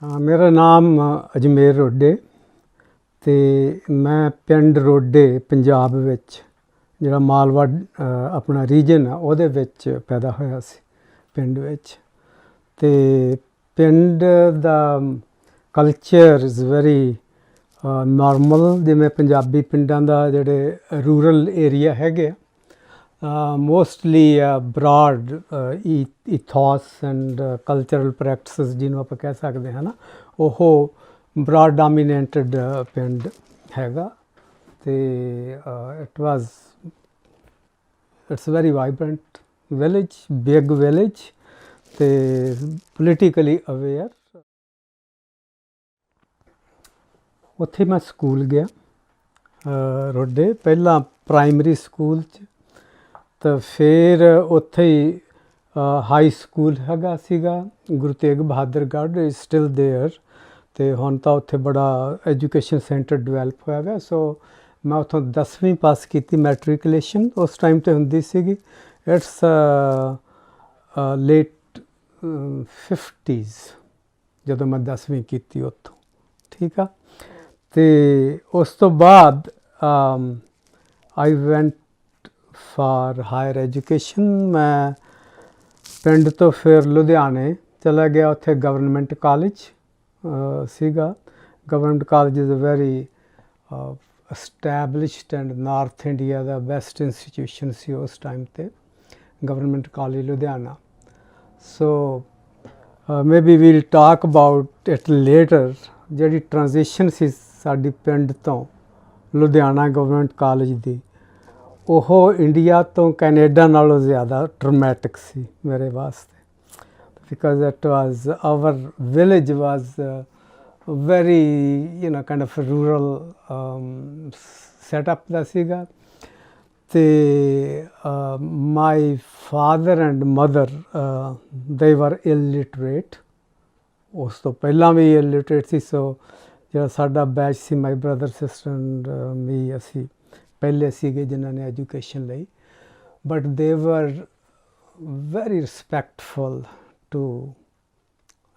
ਮੇਰਾ ਨਾਮ ਅਜਮੇਰ ਰੋਡੇ ਅਤੇ ਮੈਂ ਪਿੰਡ ਰੋਡੇ ਪੰਜਾਬ ਵਿੱਚ ਜਿਹੜਾ ਮਾਲਵਾ ਆਪਣਾ ਰੀਜਨ ਆ ਉਹਦੇ ਵਿੱਚ ਪੈਦਾ ਹੋਇਆ ਸੀ ਪਿੰਡ ਵਿੱਚ। ਅਤੇ ਪਿੰਡ ਦਾ ਕਲਚਰ ਇਜ਼ ਵੈਰੀ ਨੋਰਮਲ, ਜਿਵੇਂ ਪੰਜਾਬੀ ਪਿੰਡਾਂ ਦਾ ਜਿਹੜੇ ਰੂਰਲ ਏਰੀਆ ਹੈਗੇ ਆ, mostly broad ethos and cultural practices ਜਿਹਨੂੰ ਆਪਾਂ ਕਹਿ ਸਕਦੇ ਹਾਂ ਨਾ, ਉਹ ਬਰਾਡ ਡੋਮੀਨੇਟਡ ਪਿੰਡ ਹੈਗਾ। ਅਤੇ it's very vibrant village, big village, ਅਤੇ ਪੋਲੀਟੀਕਲੀ ਅਵੇਅਰ। ਉੱਥੇ ਮੈਂ ਸਕੂਲ ਗਿਆ ਰੋਡੇ, ਪਹਿਲਾਂ ਪ੍ਰਾਇਮਰੀ ਸਕੂਲ 'ਚ, ਤਾਂ ਫਿਰ ਉੱਥੇ ਹੀ ਹਾਈ ਸਕੂਲ ਹੈਗਾ ਸੀਗਾ, Guru Tegh Bahadur Garh is still there, ਅਤੇ ਹੁਣ ਤਾਂ ਉੱਥੇ ਬੜਾ ਐਜੂਕੇਸ਼ਨ ਸੈਂਟਰ ਡਿਵੈਲਪ ਹੋਇਆ ਗਿਆ। ਸੋ ਮੈਂ ਉੱਥੋਂ 10ਵੀਂ ਪਾਸ ਕੀਤੀ, ਮੈਟਰੀਕੂਲੇਸ਼ਨ ਉਸ ਟਾਈਮ 'ਤੇ ਹੁੰਦੀ ਸੀਗੀ। ਇਟਸ ਲੇਟ 50s ਜਦੋਂ ਮੈਂ 10ਵੀਂ ਕੀਤੀ ਉੱਥੋਂ, ਠੀਕ ਆ। ਅਤੇ ਉਸ ਤੋਂ ਬਾਅਦ I went for higher education. ਮੈਂ ਪਿੰਡ ਤੋਂ ਫਿਰ ਲੁਧਿਆਣੇ ਚਲਾ ਗਿਆ, ਉੱਥੇ ਗਵਰਨਮੈਂਟ ਕਾਲਜ ਸੀਗਾ। Government college is a very established and north India ਦਾ ਬੈਸਟ ਇੰਸਟੀਟਿਊਸ਼ਨ ਸੀ ਉਸ ਟਾਈਮ 'ਤੇ, government college Ludhiana. So maybe we'll talk about it later. ਜਿਹੜੀ ਟ੍ਰਾਂਜੀਸ਼ਨ ਸੀ ਸਾਡੀ ਪਿੰਡ ਤੋਂ ਲੁਧਿਆਣਾ ਗਵਰਨਮੈਂਟ ਕਾਲਜ ਦੀ, ਉਹ ਇੰਡੀਆ ਤੋਂ ਕੈਨੇਡਾ ਨਾਲੋਂ ਜ਼ਿਆਦਾ ਟਰਮੈਟਿਕ ਸੀ ਮੇਰੇ ਵਾਸਤੇ, because it was our village was very kind of rural setup ਦਾ ਸੀਗਾ। ਅਤੇ ਮਾਈ ਫਾਦਰ ਐਂਡ ਮਦਰ ਦੇ ਵਰ ਇਲਿਟਰੇਟ, ਉਸ ਤੋਂ ਪਹਿਲਾਂ ਵੀ ਇਲਿਟਰੇਟ ਸੀ। ਸੋ ਜਿਹੜਾ ਸਾਡਾ batch C, my brother sister and me, ਅਸੀਂ ਪਹਿਲੇ ਸੀਗੇ ਜਿਨ੍ਹਾਂ ਨੇ ਐਜੂਕੇਸ਼ਨ ਲਈ। But they were very respectful to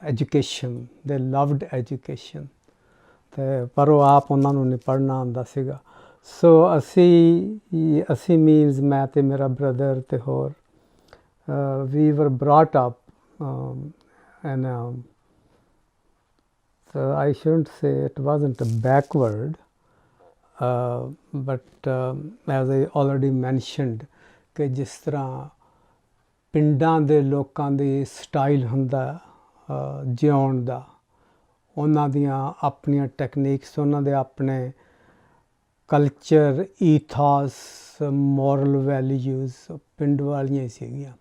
education, they loved education. ਅਤੇ ਪਰ ਉਹ ਆਪ ਉਹਨਾਂ ਨੂੰ ਨਹੀਂ ਪੜ੍ਹਨਾ ਆਉਂਦਾ ਸੀਗਾ। ਸੋ ਅਸੀਂ ਮੀਨਸ ਮੈਂ ਅਤੇ ਮੇਰਾ ਬ੍ਰਦਰ ਅਤੇ ਹੋਰ ਵੀ were brought up and I shouldn't say it wasn't backward, but as I already mentioned ਕਿ ਜਿਸ ਤਰ੍ਹਾਂ ਪਿੰਡਾਂ ਦੇ ਲੋਕਾਂ ਦੀ ਸਟਾਈਲ ਹੁੰਦਾ ਜਿਉਣ ਦਾ, ਉਹਨਾਂ ਦੀਆਂ ਆਪਣੀਆਂ ਟੈਕਨੀਕਸ, ਉਹਨਾਂ ਦੇ ਆਪਣੇ ਕਲਚਰ, ਈਥਾਸ, ਮੋਰਲ ਵੈਲਿਊਜ਼ ਪਿੰਡ ਵਾਲੀਆਂ ਹੀ ਸੀਗੀਆਂ।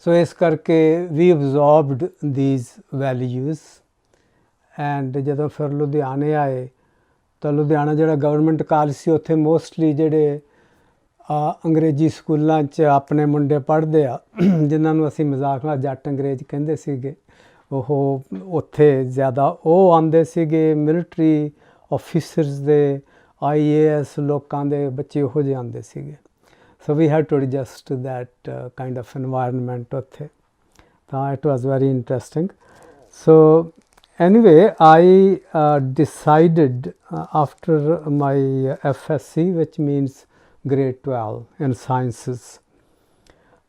ਸੋ ਇਸ ਕਰਕੇ ਵੀ ਅਬਜ਼ੋਰਬਡ ਦੀਜ਼ ਵੈਲਿਊਜ਼। ਐਂਡ ਜਦੋਂ ਫਿਰ ਲੁਧਿਆਣੇ ਆਏ ਤਾਂ ਲੁਧਿਆਣਾ ਜਿਹੜਾ ਗਵਰਨਮੈਂਟ ਕਾਲਜ ਸੀ, ਉੱਥੇ ਮੋਸਟਲੀ ਜਿਹੜੇ ਅੰਗਰੇਜ਼ੀ ਸਕੂਲਾਂ 'ਚ ਆਪਣੇ ਮੁੰਡੇ ਪੜ੍ਹਦੇ ਆ, ਜਿਨ੍ਹਾਂ ਨੂੰ ਅਸੀਂ ਮਜ਼ਾਕ ਨਾਲ ਜੱਟ ਅੰਗਰੇਜ਼ ਕਹਿੰਦੇ ਸੀਗੇ, ਉਹ ਉੱਥੇ ਜ਼ਿਆਦਾ ਉਹ ਆਉਂਦੇ ਸੀਗੇ। ਮਿਲਟਰੀ ਆਫਿਸਰਸ ਦੇ, IAS ਲੋਕਾਂ ਦੇ ਬੱਚੇ ਉਹੋ ਜਿਹੇ ਆਉਂਦੇ ਸੀਗੇ। So we had to adjust that kind of environment ਉੱਥੇ। ਤਾਂ it was very interesting. So anyway, I decided after my FSc, which means grade 12 in sciences,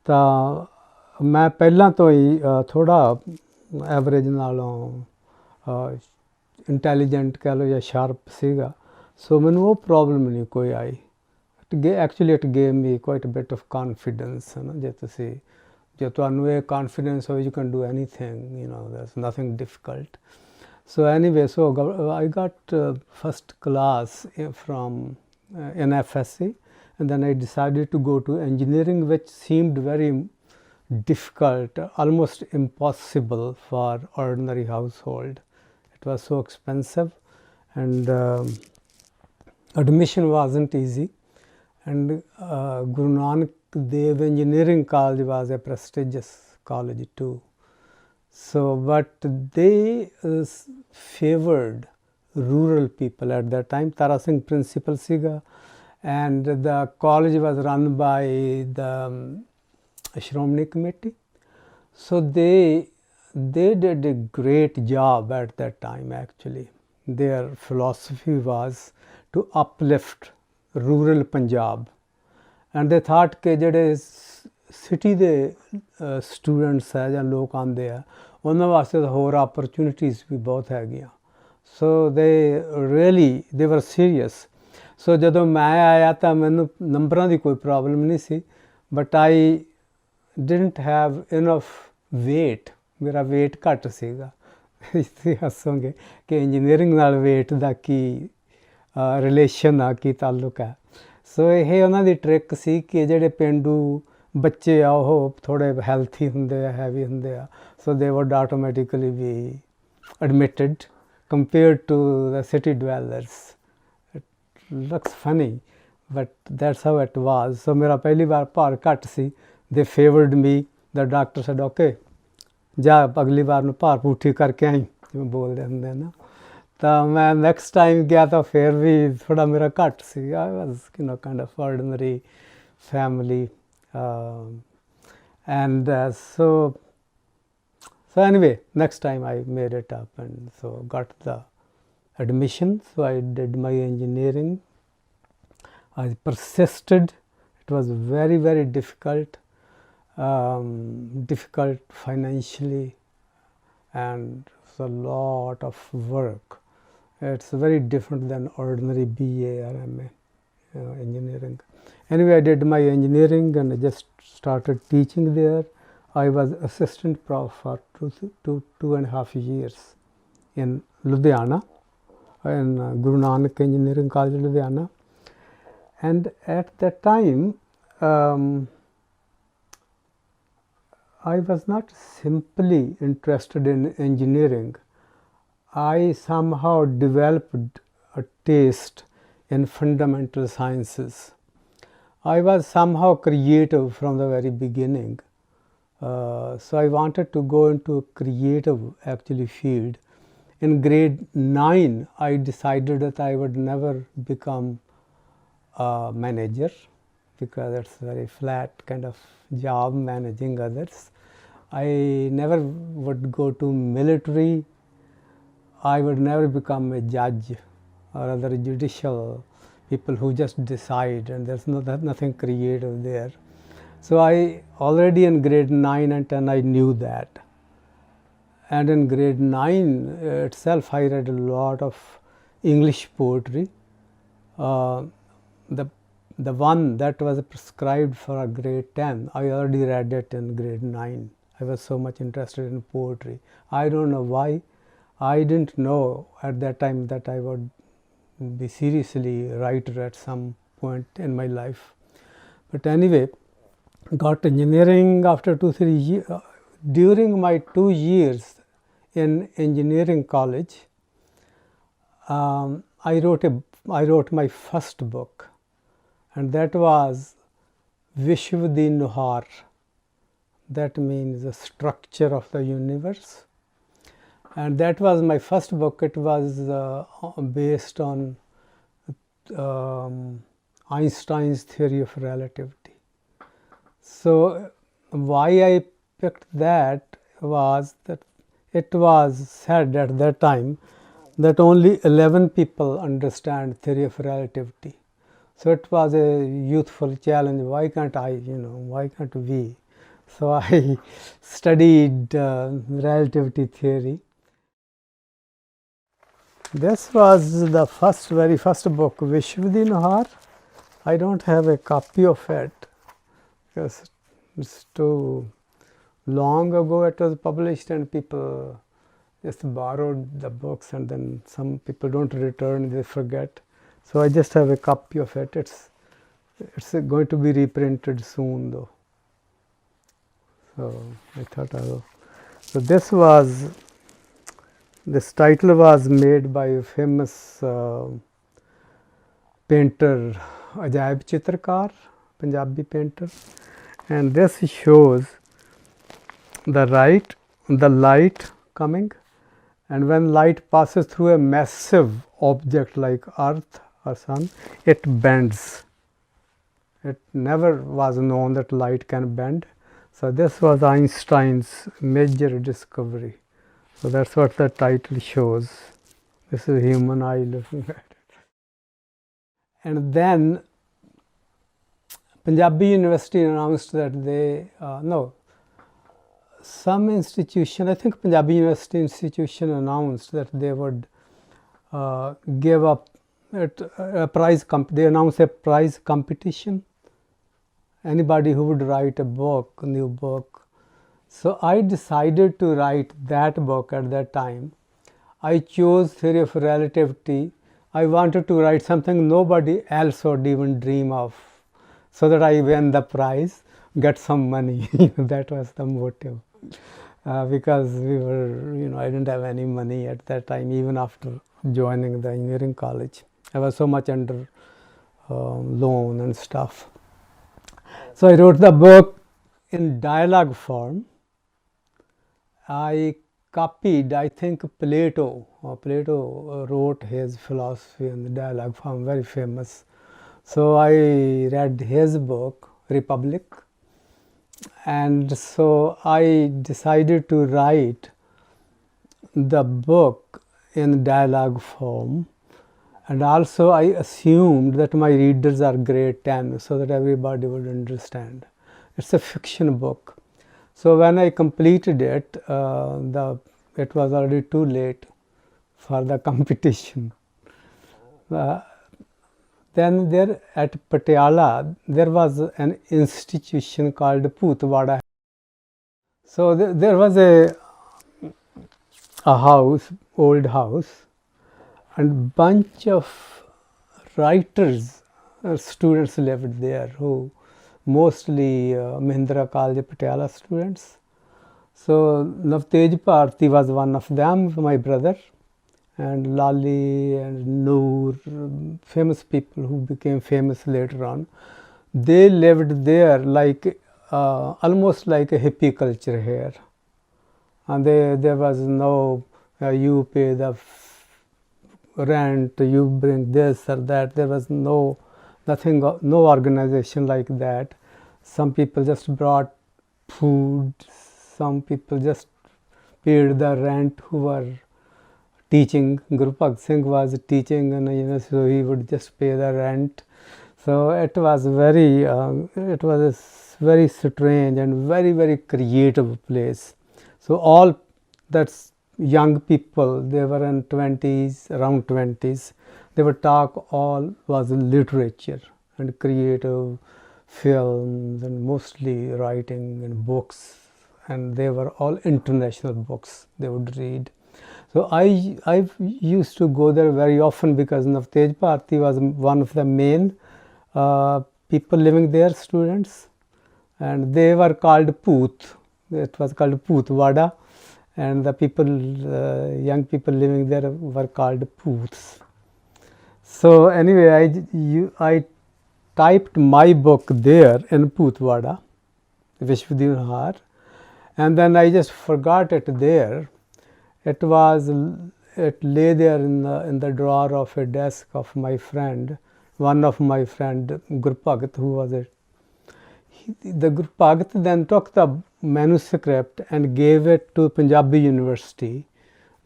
ਤਾਂ ਮੈਂ ਪਹਿਲਾਂ ਤੋਂ ਹੀ ਥੋੜ੍ਹਾ ਐਵਰੇਜ ਨਾਲੋਂ ਇੰਟੈਲੀਜੈਂਟ ਕਹਿ ਲਓ ਜਾਂ ਸ਼ਾਰਪ ਸੀਗਾ। ਸੋ ਮੈਨੂੰ ਉਹ ਪ੍ਰੋਬਲਮ ਨਹੀਂ ਕੋਈ ਆਈ। Actually it gave me quite a bit of confidence, ਹੈ ਨਾ। ਜੇ ਤੁਹਾਨੂੰ ਇਹ ਕਾਨਫੀਡੈਂਸ ਹੋਵੇ, you can do anything, that's nothing difficult. So anyway, so I got first class in FSc, and then I decided to go to engineering, which seemed very difficult, almost impossible for ordinary household. It was so expensive, and admission wasn't easy. And Guru Nanak Dev Engineering College was a prestigious college too. So but they favored rural people at that time. Tara Singh principal siga, and the college was run by the Shromani Committee. So they they did a great job at that time actually. Their philosophy was to uplift rural Punjab, and they thought ਕਿ ਜਿਹੜੇ city ਦੇ students ਹੈ ਜਾਂ ਲੋਕ ਆਉਂਦੇ ਆ ਉਹਨਾਂ ਵਾਸਤੇ ਤਾਂ ਹੋਰ ਆਪਰਚੁਨਿਟੀਜ਼ ਵੀ ਬਹੁਤ ਹੈਗੀਆਂ। ਸੋ ਦੇ ਰੀਅਲੀ ਦੇ ਵਰ ਸੀਰੀਅਸ। ਸੋ ਜਦੋਂ ਮੈਂ ਆਇਆ ਤਾਂ ਮੈਨੂੰ ਨੰਬਰਾਂ ਦੀ ਕੋਈ ਪ੍ਰੋਬਲਮ ਨਹੀਂ ਸੀ, but I didn't have enough weight, ਮੇਰਾ ਵੇਟ ਘੱਟ ਸੀਗਾ। ਤੁਸੀਂ ਹੱਸੋਗੇ ਕਿ ਇੰਜੀਨੀਅਰਿੰਗ ਨਾਲ ਵੇਟ ਦਾ ਕੀ ਰਿਲੇਸ਼ਨ ਆ, ਕੀ ਤਾਲੁਕ ਹੈ। ਸੋ ਇਹ ਉਹਨਾਂ ਦੀ ਟ੍ਰਿਕ ਸੀ ਕਿ ਜਿਹੜੇ ਪੇਂਡੂ ਬੱਚੇ ਆ ਉਹ ਥੋੜ੍ਹੇ ਹੈਲਥੀ ਹੁੰਦੇ ਆ, ਹੈਵੀ ਹੁੰਦੇ ਆ, so they would automatically be admitted compared to the city dwellers. It looks funny but that's how it was. So ਮੇਰਾ ਪਹਿਲੀ ਵਾਰ ਭਾਰ ਘੱਟ ਸੀ। They favoured me. The doctor said okay ਜਾ ਅਗਲੀ ਵਾਰ ਨੂੰ ਭਾਰ ਪੂਠੀ ਕਰਕੇ ਆਈ, ਜਿਵੇਂ ਬੋਲਦੇ ਹੁੰਦੇ ਨਾ। ਤਾਂ ਮੈਂ ਨੈਕਸਟ ਟਾਈਮ ਗਿਆ ਤਾਂ ਫਿਰ ਵੀ ਥੋੜ੍ਹਾ ਮੇਰਾ ਘੱਟ ਸੀ। I was kind of ordinary family and so anyway, next time I made it up and so got the admission. So I did my engineering. I persisted. It was very, very difficult, difficult financially, and it's a lot of work. It's very different than ordinary BA or MA engineering. Anyway, I did my engineering and I just started teaching there. I was assistant prof for 2.5 years in Ludhiana, in Guru Nanak Engineering College, Ludhiana. And at that time, I was not simply interested in engineering. I somehow developed a taste in fundamental sciences. I was somehow creative from the very beginning. So I wanted to go into a creative actually field. In grade 9, I decided that I would never become a manager because it's a very flat kind of job managing others. I never would go to military. I would never become a judge or other judicial people who just decide and there's nothing creative there. So I already in grade 9 and 10 I knew that. And in grade 9 itself I read a lot of English poetry. The one that was prescribed for a grade 10, I already read it in grade 9. I was so much interested in poetry. I don't know why. I didn't know at that time that I would be seriously writer at some point in my life. But anyway, got engineering after 2-3 years. During my 2 years in engineering college, I wrote my first book, and that was Vishwa Di Nuhar. That means the structure of the universe. And that was my first book. It was based on Einstein's theory of relativity. So why I picked that was that it was said at that time that only 11 people understand theory of relativity. So it was a youthful challenge. Why can't I, why can't we? So I studied relativity theory. This was the very first book, Vishwa Di Nuhar. I don't have a copy of it because it's too long ago it was published and people just borrowed the books and then some people don't return, they forget. So I just have a copy of it. It's going to be reprinted soon though. So I thought I will. So this title was made by a famous painter, Ajmer Chitrakar, Punjabi painter, and this shows the light coming, and when light passes through a massive object like earth or sun, it bends. It never was known that light can bend, So this was Einstein's major discovery. So that's what the title shows. This is human eye looking at it. And then Punjabi University announced that some institution, I think Punjabi University institution announced that they would give up a prize. They announced a prize competition. Anybody who would write a book, new book. So I decided to write that book at that time. I chose theory of relativity. I wanted to write something nobody else would even dream of, so that I win the prize, get some money. That was the motive. Because we were, I didn't have any money at that time, even after joining the engineering college. I was so much under loan and stuff. So I wrote the book in dialogue form. I copied, I think, Plato. Plato wrote his philosophy in the dialogue form, very famous. So I read his book, Republic, and so I decided to write the book in dialogue form. And also I assumed that my readers are grade 10, so that everybody would understand. It's a fiction book. So when I completed it, it was already too late for the competition. Then there at Patiala, there was an institution called Pootvada. So there was a house, old house, and bunch of writers, students lived there, who mostly Mahindra College Patiala students. So Navtej Bharti was one of them, my brother, and Lali and Noor, famous people who became famous later on. They lived there like almost like a hippie culture here. And there was no, you pay the rent, you bring this or that. There was nothing, no organization like that. Some people just brought food. Some people just paid the rent who were teaching. Guru Bhagat Singh was teaching, and so he would just pay the rent. So it was very strange and very, very creative place. So all that's young people, they were in 20s, around 20s. They would talk, all was literature and creative films and mostly writing and books, and they were all international books they would read. So I used to go there very often because Navtej Bharti was one of the main people living there, students, and they were called Pooth. It was called Pootvada, and the people, young people living there were called Pooths. So anyway, I typed my book there in Pootvada, Vishwadevihar, and then I just forgot it there. It lay there in the drawer of a desk of my friend, one of my friend, Guru Bhagat, who was the Guru Bhagat then took the manuscript and gave it to Punjabi University.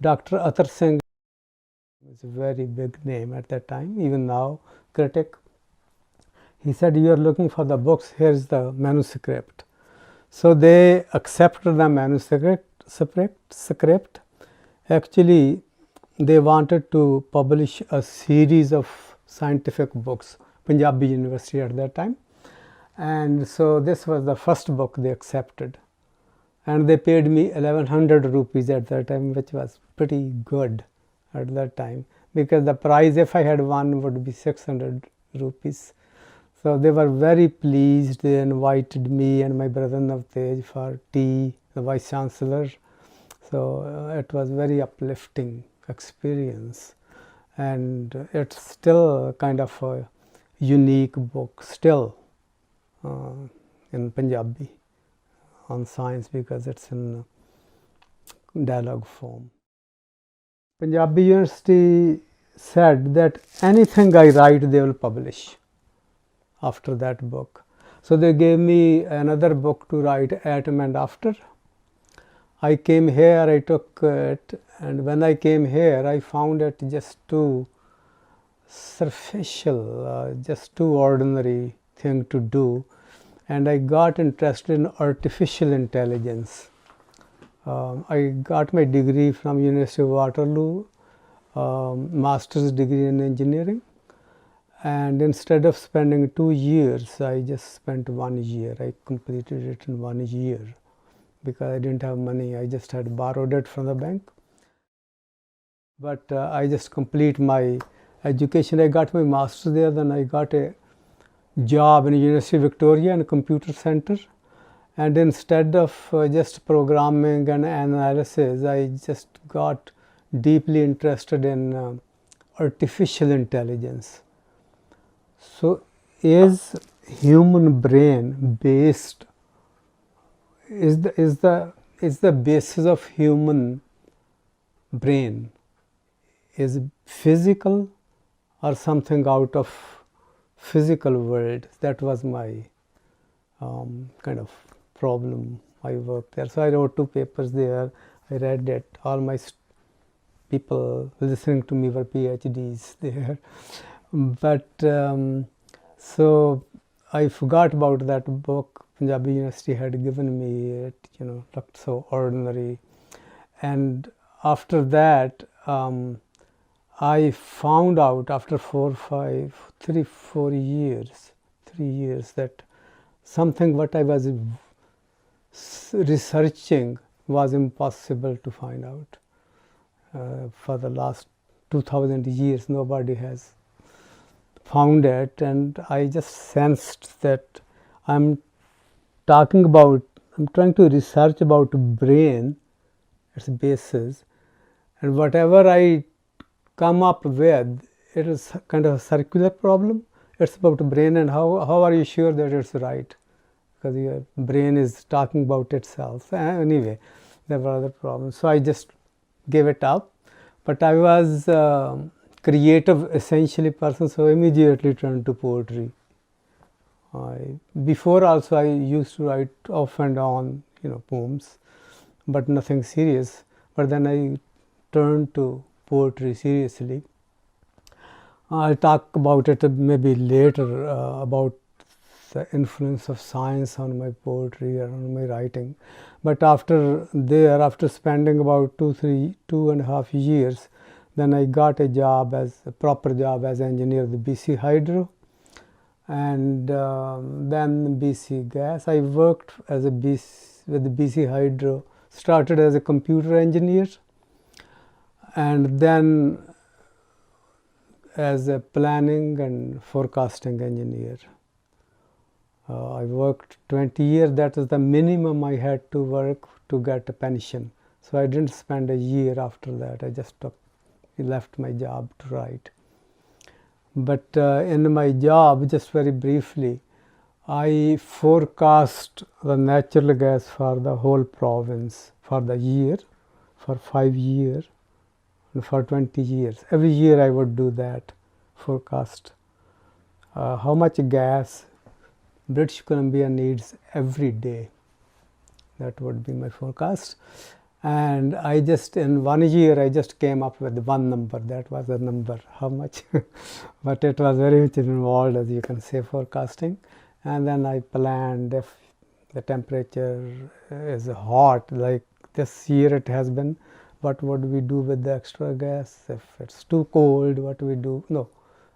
Dr. Atar Singh was a very big name at that time, even now, critic. He said, "You are looking for the books, here's the manuscript." So they accepted the manuscript. Actually, they wanted to publish a series of scientific books, Punjabi University at that time. And so this was the first book they accepted. And they paid me 1100 rupees at that time, which was pretty good at that time, because the prize, if I had won, would be 600 rupees. So they were very pleased. They invited me and my brother Navtej for tea, the Vice Chancellor. So it was very uplifting experience, and it's still kind of a unique book still in Punjabi on science, because it's in dialogue form. Punjabi University said that anything I write they will publish after that book. So they gave me another book to write, Atom and After. I came here, I took it, and when I came here, I found it just too superficial, just too ordinary thing to do, and I got interested in artificial intelligence. I got my degree from University of Waterloo, master's degree in engineering, and instead of spending 2 years, I just spent 1 year. I completed it in 1 year because I didn't have money. I just had borrowed it from the bank. But I just complete my education. I got my master's there, then I got a job in University of Victoria in a computer center. And instead of just programming and analysis, I just got deeply interested in artificial intelligence. So is human brain based, is the basis of human brain is physical or something out of physical world? That was my kind of problem. I worked there, so I wrote 2 papers there. I read it. All my people listening to me were PhDs there. But so I forgot about that book. Punjabi University had given me it, looked so ordinary. And after that, I found out after 3 years that something what I was researching was impossible to find out. For the last 2000 years, nobody has found it, and I just sensed that I'm trying to research about brain, its basis, and whatever I come up with, it is kind of a circular problem. It's about brain, and how are you sure that it's right? Because your brain is talking about itself. Anyway, there were other problems, so I just gave it up. But I was creative essentially person, so immediately turned to poetry. Before also I used to write off and on, poems, but nothing serious. But then I turned to poetry seriously. I'll talk about it maybe later, about the influence of science on my poetry or on my writing. But after spending about 2.5 years, then I got a proper job as engineer with BC Hydro, and then BC Gas. I worked with the BC Hydro, started as a computer engineer, and then as a planning and forecasting engineer. I worked 20 years. That is the minimum I had to work to get a pension. So I didn't spend a year after that. I just left my job to write. But in my job, just very briefly, I forecast the natural gas for the whole province for the year, for 5 years, and for 20 years. Every year I would do that, forecast how much gas British Columbia needs every day. That would be my forecast. And I just, in 1 year, I just came up with one number. That was the number, how much. But it was very much involved, as you can say, forecasting. And then I planned if the temperature is hot, like this year it has been, what would we do with the extra gas? If it's too cold, what do we do?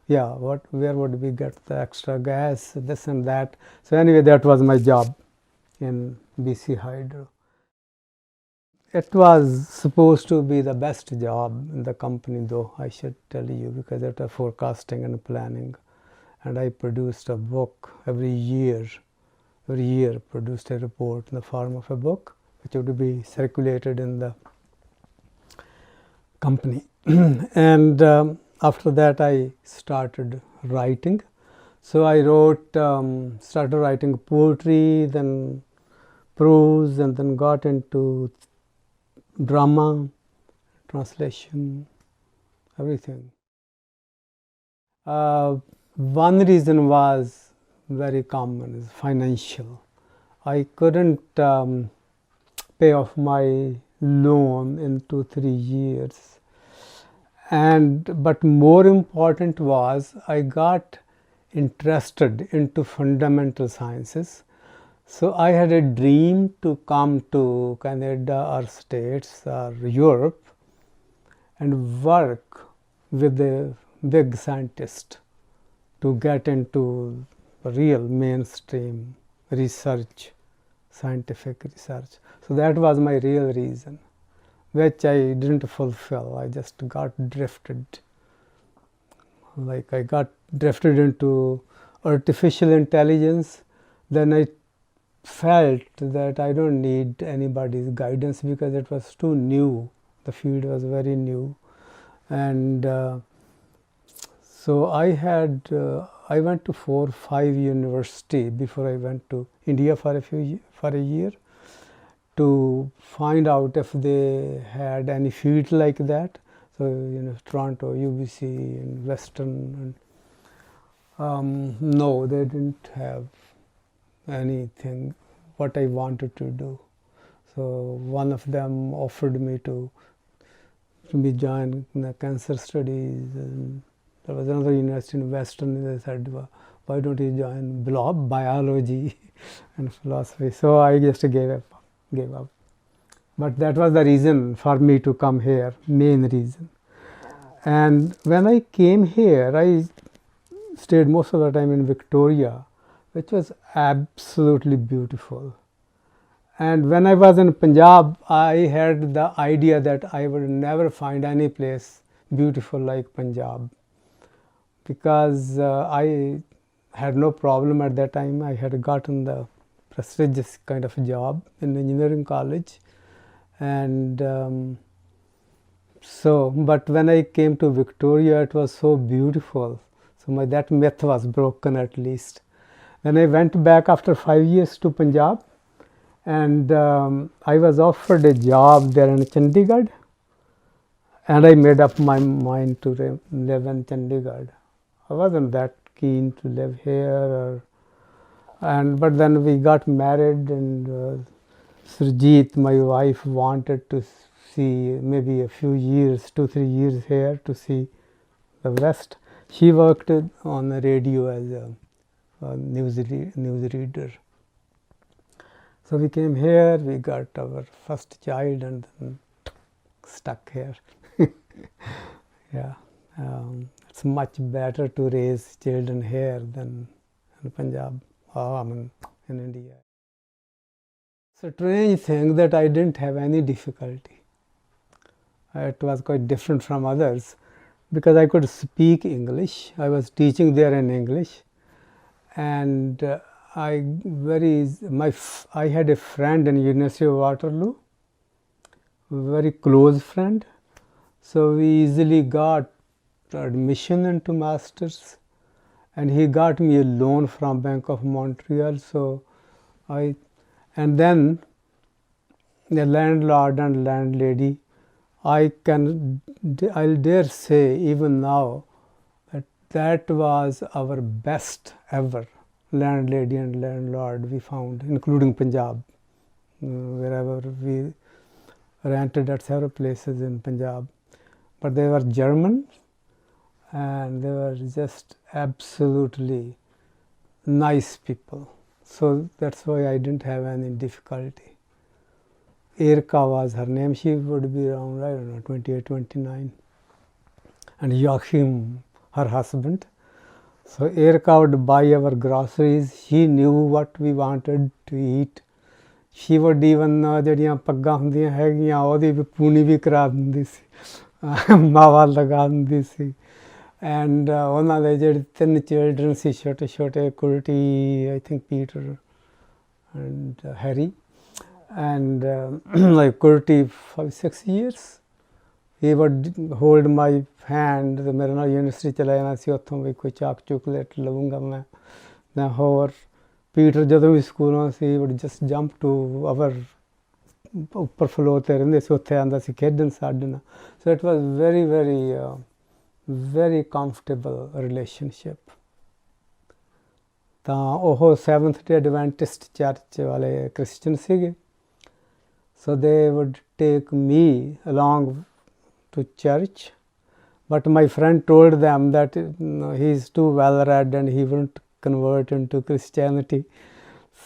Where would we get the extra gas, this and that. So anyway, that was my job in BC Hydro. It was supposed to be the best job in the company, though, I should tell you, because it was forecasting and planning. And I produced a book every year produced a report in the form of a book, which would be circulated in the company. And after that, I started writing. So I started writing poetry, then prose, and then got into drama, translation, everything. One reason was very common is financial. I couldn't pay off my loan in 2-3 years, but more important was I got interested into fundamental sciences. So I had a dream to come to Canada or States or Europe and work with a big scientist to get into real mainstream research, scientific research. So that was my real reason, which I didn't fulfill. I just got drifted. Like I got drifted into artificial intelligence. Then I felt that I don't need anybody's guidance because it was too new. The field was very new. And so I went to 4-5 university before I went to India for a year to find out if they had any field like that. So Toronto, UBC, and Western. No, they didn't have anything what I wanted to do. So one of them offered me to be join the cancer studies, and there was another university in Western. They said, why don't you join biology and philosophy? So I just gave up. But that was the reason for me to come here, main reason. And when I came here, I stayed most of the time in Victoria, which was absolutely beautiful. And when I was in Punjab, I had the idea that I would never find any place beautiful like Punjab, because I had no problem at that time. I had gotten the prestigious kind of job in engineering college, and but when I came to Victoria, it was so beautiful. So that myth was broken at least. Then I went back after 5 years to Punjab, and I was offered a job there in Chandigarh, and I made up my mind to live in Chandigarh. I wasn't that keen to live here, but then we got married, and Surjit, my wife, wanted to see maybe a few years, 2-3 years here to see the West. She worked on the radio as a news reader. So we came here, we got our first child, and then stuck here. Yeah, it's much better to raise children here than in Punjab, in India. It's a strange thing that I didn't have any difficulty. It was quite different from others because I could speak English. I was teaching there in English, and I had a friend in University of Waterloo, very close friend. So we easily got admission into masters, and he got me a loan from Bank of Montreal. So and then the landlord and landlady, I'll dare say even now that was our best ever landlady and landlord we found, including Punjab, wherever we rented at several places in Punjab. But they were German, and they were just absolutely nice people. So that's why I didn't have any difficulty. Erika was her name. She would be around, I don't know, 28, 29. And Joachim, her husband. So Erika would buy our groceries. She knew what we wanted to eat. She would even ਜਿਹੜੀਆਂ ਪੱਗਾਂ ਹੁੰਦੀਆਂ ਹੈਗੀਆਂ ਉਹਦੀ ਵੀ ਪੂਣੀ ਵੀ ਕਰਾ ਦਿੰਦੀ ਸੀ, ਮਾਵਾ ਲਗਾ ਦਿੰਦੀ ਸੀ। ਐਂਡ ਉਹਨਾਂ ਦੇ ਜਿਹੜੇ 3 ਚਿਲਡਰਨ ਸੀ ਛੋਟੇ ਛੋਟੇ, ਕੁਲਟੀ, I think Peter and Harry, and like Kurti 5-6 years, he would hold my hand ਤੇ ਮੇਰੇ ਨਾਲ ਯੂਨੀਵਰਸਿਟੀ ਚਲਾ ਜਾਣਾ ਸੀ, ਉੱਥੋਂ ਵੀ ਕੋਈ ਚਾਕ ਚੋਕਲੇਟ ਲਵਾਂਗਾ ਮੈਂ। ਜਾਂ ਹੋਰ ਪੀਟਰ ਜਦੋਂ ਵੀ ਸਕੂਲੋਂ ਸੀ would just jump to our ਉੱਪਰ ਫਲੋਰ 'ਤੇ ਰਹਿੰਦੇ ਸੀ, ਉੱਥੇ ਆਉਂਦਾ ਸੀ ਖੇਡਣ ਸਾਡੇ ਨਾਲ। So it was very, very, very comfortable relationship. ਤਾਂ ਉਹ ਸੈਵਨਥ ਡੇ ਐਡਵੈਂਟਿਸਟ ਚਰਚ ਵਾਲੇ ਕ੍ਰਿਸਚਨ ਸੀਗੇ। So they would take me along to church, but my friend told them that he's too well read and he wouldn't convert into Christianity.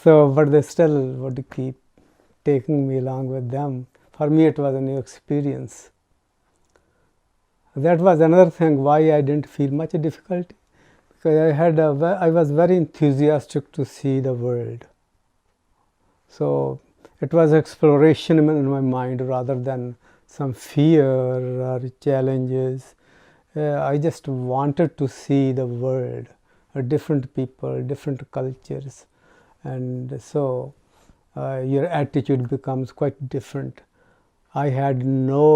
So but they still would keep taking me along with them. For me it was a new experience. That was another thing why I didn't feel much difficulty, because I was very enthusiastic to see the world. So it was exploration in my mind rather than some fear or challenges. I just wanted to see the world, different people, different cultures, and so your attitude becomes quite different. I had no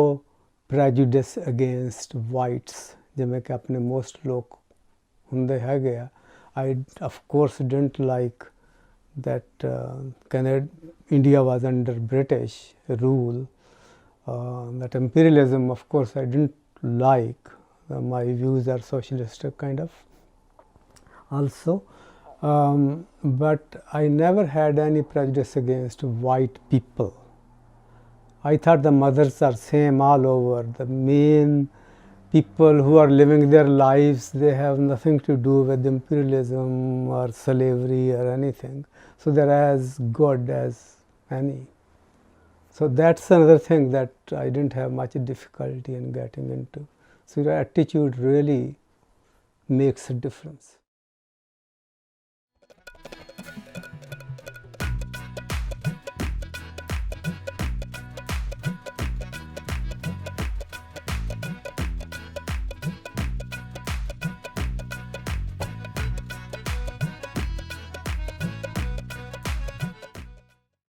prejudice against whites, ਜਿਵੇਂ ਕਿ ਆਪਣੇ most ਲੋਕ ਹੁੰਦੇ ਹੈਗੇ ਆ. I of course didn't like that India was under British rule, that imperialism, of course I didn't like. My views are socialistic kind of also, but I never had any prejudice against white people. I thought the mothers are same all over. The main people who are living their lives, they have nothing to do with imperialism or slavery or anything. So they're as good as any. So that's another thing that I didn't have much difficulty in getting into. So your attitude really makes a difference.